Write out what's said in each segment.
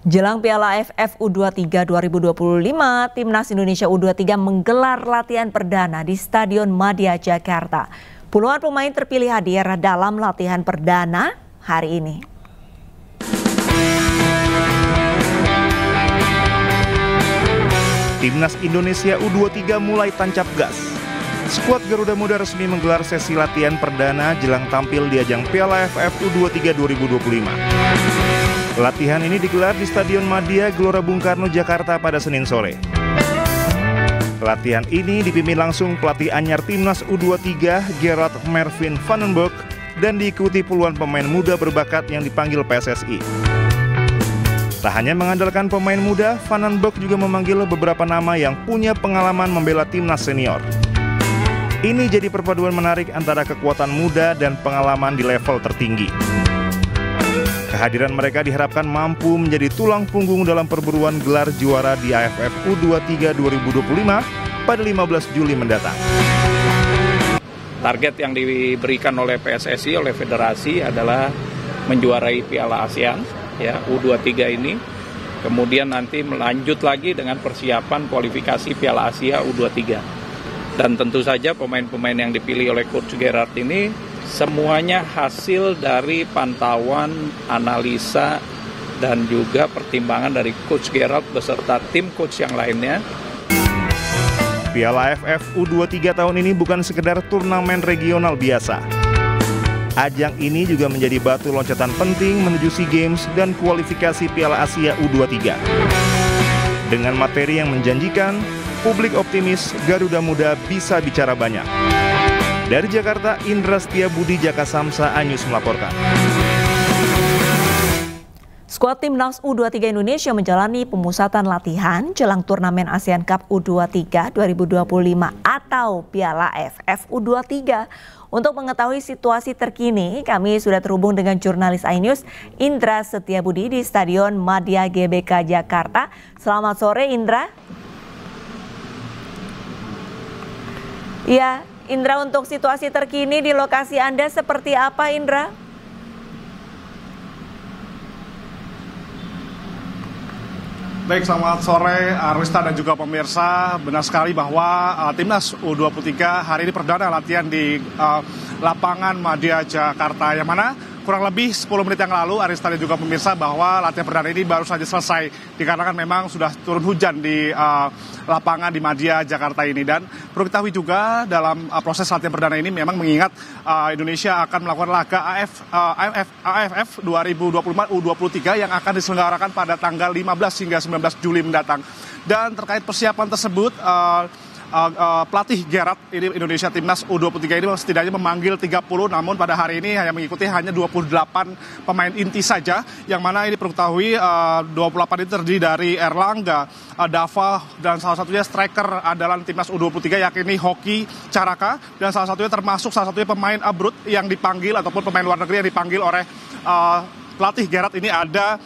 Jelang Piala AFF U23 2025, Timnas Indonesia U23 menggelar latihan perdana di Stadion Madia, Jakarta. Puluhan pemain terpilih hadir dalam latihan perdana hari ini. Timnas Indonesia U23 mulai tancap gas. Skuad Garuda Muda resmi menggelar sesi latihan perdana jelang tampil di ajang Piala AFF U23 2025. Latihan ini digelar di Stadion Madia, Gelora Bung Karno, Jakarta pada Senin sore. Latihan ini dipimpin langsung pelatih anyar Timnas U23 Gerard Mervin van den Berg dan diikuti puluhan pemain muda berbakat yang dipanggil PSSI. Tak hanya mengandalkan pemain muda, Van den Berg juga memanggil beberapa nama yang punya pengalaman membela timnas senior. Ini jadi perpaduan menarik antara kekuatan muda dan pengalaman di level tertinggi. Kehadiran mereka diharapkan mampu menjadi tulang punggung dalam perburuan gelar juara di AFF U23 2025 pada 15 Juli mendatang. Target yang diberikan oleh PSSI, oleh federasi adalah menjuarai Piala ASEAN ya, U23 ini. Kemudian nanti melanjut lagi dengan persiapan kualifikasi Piala Asia U23. Dan tentu saja pemain-pemain yang dipilih oleh Coach Gerard ini semuanya hasil dari pantauan, analisa, dan juga pertimbangan dari Coach Gerard beserta tim coach yang lainnya. Piala AFF U23 tahun ini bukan sekedar turnamen regional biasa. Ajang ini juga menjadi batu loncatan penting menuju SEA Games dan kualifikasi Piala Asia U23. Dengan materi yang menjanjikan, publik optimis Garuda Muda bisa bicara banyak. Dari Jakarta, Indra Setiabudi, Jaka Samsa, Anyus melaporkan. Skuad Timnas U23 Indonesia menjalani pemusatan latihan jelang turnamen ASEAN Cup U23 2025 atau Piala AFF U23. Untuk mengetahui situasi terkini, kami sudah terhubung dengan jurnalis iNews Indra Setiabudi di Stadion Madia GBK Jakarta. Selamat sore, Indra. Ya, Indra, untuk situasi terkini di lokasi Anda seperti apa, Indra? Baik, selamat sore Arista dan juga pemirsa. Benar sekali bahwa Timnas U23 hari ini perdana latihan di lapangan Madia Jakarta, yang mana kurang lebih 10 menit yang lalu Arista dan juga pemirsa bahwa latihan perdana ini baru saja selesai dikarenakan memang sudah turun hujan di lapangan di Madia Jakarta ini. Dan perlu diketahui juga dalam proses latihan perdana ini memang mengingat Indonesia akan melakukan laga AFF 2025 U23 yang akan diselenggarakan pada tanggal 15 hingga 19 Juli mendatang. Dan terkait persiapan tersebut, pelatih Gerard ini Indonesia Timnas U23 ini setidaknya memanggil 30, namun pada hari ini hanya mengikuti 28 pemain inti saja, yang mana ini perlu ketahui 28 ini terdiri dari Erlangga, Dava, dan salah satunya striker andalan Timnas U23 yakni Hoki Caraka, dan salah satunya pemain abroad yang dipanggil ataupun pemain luar negeri yang dipanggil oleh pelatih Gerard ini ada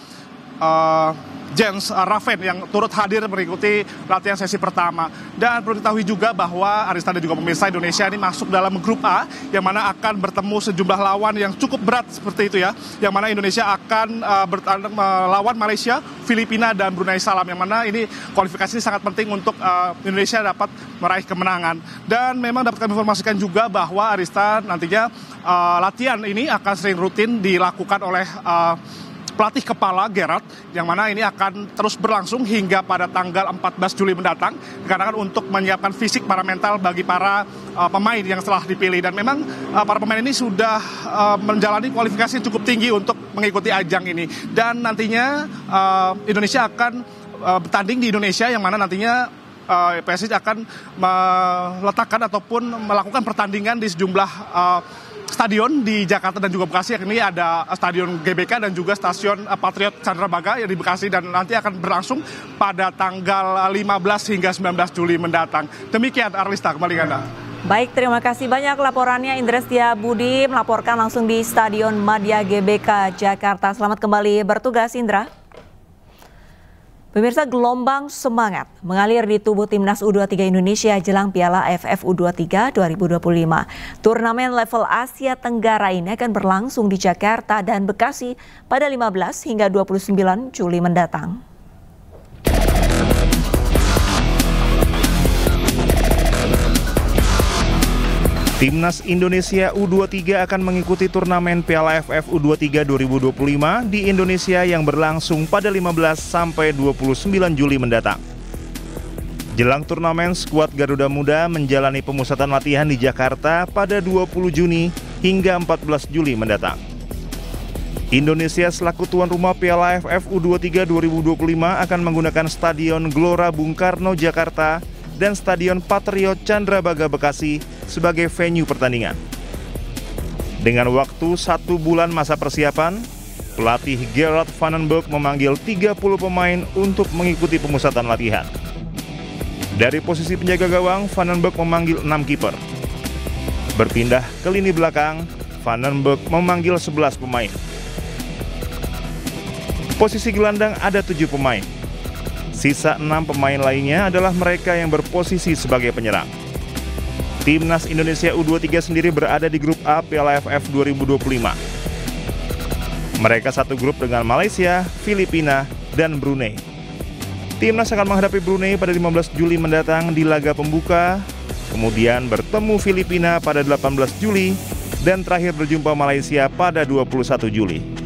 Jens Raven yang turut hadir mengikuti latihan sesi pertama. Dan perlu diketahui juga bahwa Arista dan juga pemirsa, Indonesia ini masuk dalam grup A, yang mana akan bertemu sejumlah lawan yang cukup berat seperti itu ya, yang mana Indonesia akan melawan Malaysia, Filipina, dan Brunei Salam, yang mana ini kualifikasi sangat penting untuk Indonesia dapat meraih kemenangan. Dan memang dapat kami informasikan juga bahwa Arista nantinya latihan ini akan sering rutin dilakukan oleh pelatih kepala Gerard, yang mana ini akan terus berlangsung hingga pada tanggal 14 Juli mendatang, dikarenakan untuk menyiapkan fisik para mental bagi para pemain yang telah dipilih. Dan memang para pemain ini sudah menjalani kualifikasi cukup tinggi untuk mengikuti ajang ini. Dan nantinya Indonesia akan bertanding di Indonesia, yang mana nantinya PSSI akan meletakkan ataupun melakukan pertandingan di sejumlah stadion di Jakarta dan juga Bekasi. Ini ada Stadion GBK dan juga Stasiun Patriot Candrabaga yang di Bekasi, dan nanti akan berlangsung pada tanggal 15 hingga 19 Juli mendatang. Demikian Arlista, kembali ke Anda. Baik, terima kasih banyak laporannya Indra Setiabudi melaporkan langsung di Stadion Madia GBK Jakarta. Selamat kembali bertugas, Indra. Pemirsa, gelombang semangat mengalir di tubuh Timnas U23 Indonesia jelang Piala AFF U23 2025. Turnamen level Asia Tenggara ini akan berlangsung di Jakarta dan Bekasi pada 15 hingga 29 Juli mendatang. Timnas Indonesia U23 akan mengikuti turnamen Piala AFF U23 2025 di Indonesia yang berlangsung pada 15 sampai 29 Juli mendatang. Jelang turnamen, skuad Garuda Muda menjalani pemusatan latihan di Jakarta pada 20 Juni hingga 14 Juli mendatang. Indonesia selaku tuan rumah Piala AFF U23 2025 akan menggunakan Stadion Gelora Bung Karno Jakarta dan Stadion Patriot Candrabaga Bekasi sebagai venue pertandingan. Dengan waktu 1 bulan masa persiapan, pelatih Gerard Vandenberg memanggil 30 pemain untuk mengikuti pemusatan latihan. Dari posisi penjaga gawang, Vandenberg memanggil 6 kiper. Berpindah ke lini belakang, Vandenberg memanggil 11 pemain. Posisi gelandang ada 7 pemain. Sisa 6 pemain lainnya adalah mereka yang berposisi sebagai penyerang. Timnas Indonesia U23 sendiri berada di grup A Piala AFF 2025. Mereka satu grup dengan Malaysia, Filipina, dan Brunei. Timnas akan menghadapi Brunei pada 15 Juli mendatang di laga pembuka, kemudian bertemu Filipina pada 18 Juli, dan terakhir berjumpa Malaysia pada 21 Juli.